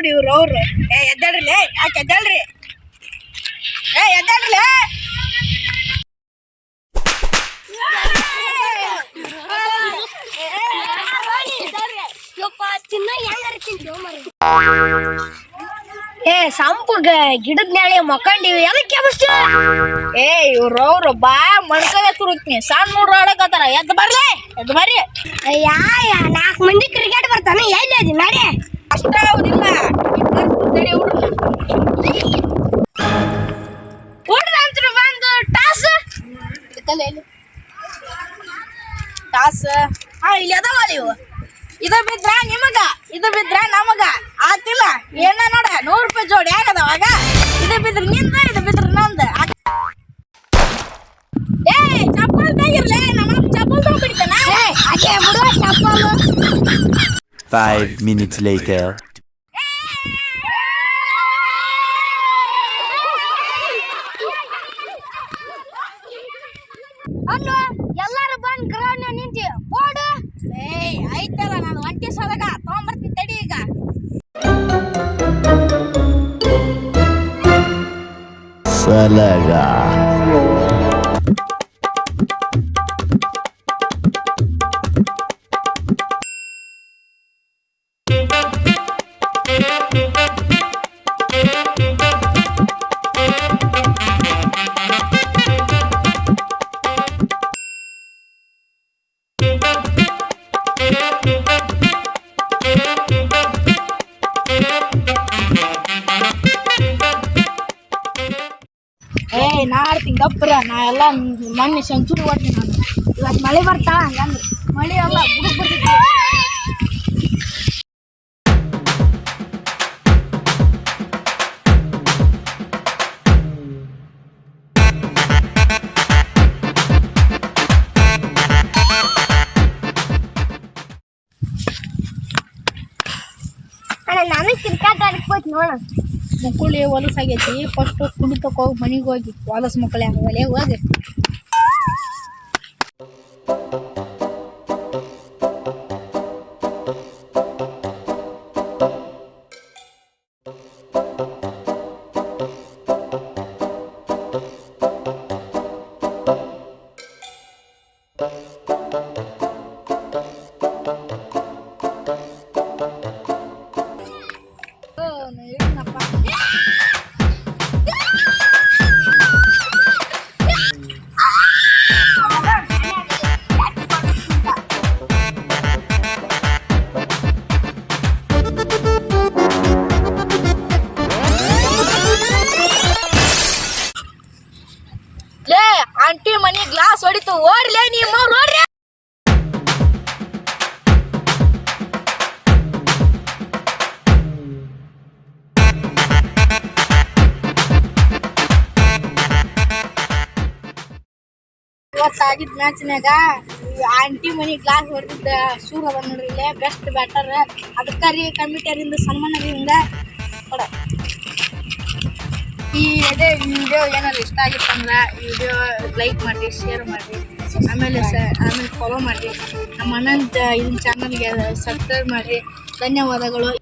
ನೋಡಿ ಇವ್ರು ಅವ್ರು. ಎದ್ದಾಡ್ರಿ, ಯಾಕೆ ಎದ್ದಾಡ್ರಿ? ಎದ್ದಾಡ್ರಿ. ಸಂಪುಗ ಗಿಡದ ನ್ಯಾಳೆ ಮಕ್ಕಂಡಿವಿ ಅದಕ್ಕೆ ಇವ್ರು ಅವ್ರು ಬಾ ಮಣ್ಕದ ತುರುಕ್ನಿ ಸಣ್ಣ ನೋಡ್ರು ಆಡಕತ್ತಾರ. ಎದ್ದು ಬರ್ಲಿ, ಎದ್ದು ಬರ್ರಿ. ನಾಲ್ಕು ಮಂದಿ ಕ್ರಿಕೆಟ್ ಬರ್ತಾನೆ ಎಲ್ಲಿ ಅದಿ ನಡೆ ಅಷ್ಟ ಆಗುದಿಲ್ಲ. ಹುಡ್ರಂತ್ರು ಬಂದು ಟಾಸ್ ಇಲ್ಲಿ ಅದಾವಲ್ಲ ಇವು. ಇದು ಬಿದ್ರ ನಿಮಗ, ಇದು ಬಿದ್ರ ನಮಗ ಆತಿಲ್ಲ. ಏನ ನೋಡ 100 ರೂಪಾಯಿ ಜೋಡಿ ಆಗದವಾಗ. ಇದು ಬಿದ್ರ ನಿಂದ, ಇದು ಬಿದ್ರ ನಂದ. ಚಪ್ಪಲ್ ತೆಗಿರ್ಲೆ, ನಮ್ಮ ಚಪ್ಪಲ್ ತಗೊಂಡ್ಬಿಡ್ತಾನ. ಅದೇ ಬಿಡುವ ಚಪ್ಪಲ್. 5 minutes later. ಅಲ್ವಾ ಎಲ್ಲಾರು ಬಂದ್ ಗ್ರೌಂಡ್ ನಿಂತಿ ಓಡು. ಆಯ್ತಲ್ಲ, ನಾನು ಒಂಟಿ ಸಲಗ ತಗೊಂಡ್ಬರ್ತೀನಿ ತಡಿ ಈಗ. ಸಲಗ ನಾ ಆಡ್ತೀನಿ ಗಪ್ರ. ನಾ ಎಲ್ಲ ಮೊನ್ನೆ ಸೆಂಚುರಿ ಹೊಡ್ತೀನಿ ನಾನು. ಇವತ್ತು ಮಳೆ ಬರ್ತಾ ಹಂಗಂದ್ರೆ ಮಳೆ ಅಲ್ಲ ಬುಡಕ್ ಬರ್ತಿದ್ವಿ. ನಾನು ಕ್ರಿಕೆಟ್ ಆಡ್ಕೋತ ನೋಡ. ಮುಕ್ಕುಳಿ ಹೊಲಸಾಗೈತಿ. ಫಸ್ಟ್ ಕುಣಿತಕ್ಕೆ ಹೋಗಿ ಮನೆಗೆ ಹೋಗಿ ಹೊಲಸು ಮಕ್ಕಳೇ ಒಲೆ ಹೋಗಿ. ಆಂಟಿ ಮನಿ ಗ್ಲಾಸ್ ಹೊಡಿತು. ಓಡ್ಲೇ ನಿಮ್ಮ ನೋಡ್ರಿ. ಇವತ್ತಾಗಿದ್ದ ಮ್ಯಾಚ್ನಾಗ ಆಂಟಿ ಮನಿ ಗ್ಲಾಸ್ ಹೊಡೆದಿದ್ದ ಶೂರ್ ಅದ ನೋಡ್ರಿ. ಇಲ್ಲೇ ಬೆಸ್ಟ್ ಬ್ಯಾಟರ್. ಅದಕ್ಕ ರೀ ಕಮಿಟಿಯರಿಂದ ಸನ್ಮಾನದಿಂದ ಕೊಡ. ಈ ವಿಡಿಯೋ ಏನಾದ್ರು ಇಷ್ಟ ಆಗಿತ್ತಂದ್ರೆ ಈ ವಿಡಿಯೋ ಲೈಕ್ ಮಾಡಿ, ಶೇರ್ ಮಾಡಿ, ಆಮೇಲೆ ಫಾಲೋ ಮಾಡಿ. ನಮ್ಮ ಅಣ್ಣನ ಇದನ್ನ ಚಾನಲ್ಗೆ ಸಬ್ಸ್ಕ್ರೈಬ್ ಮಾಡಿ. ಧನ್ಯವಾದಗಳು.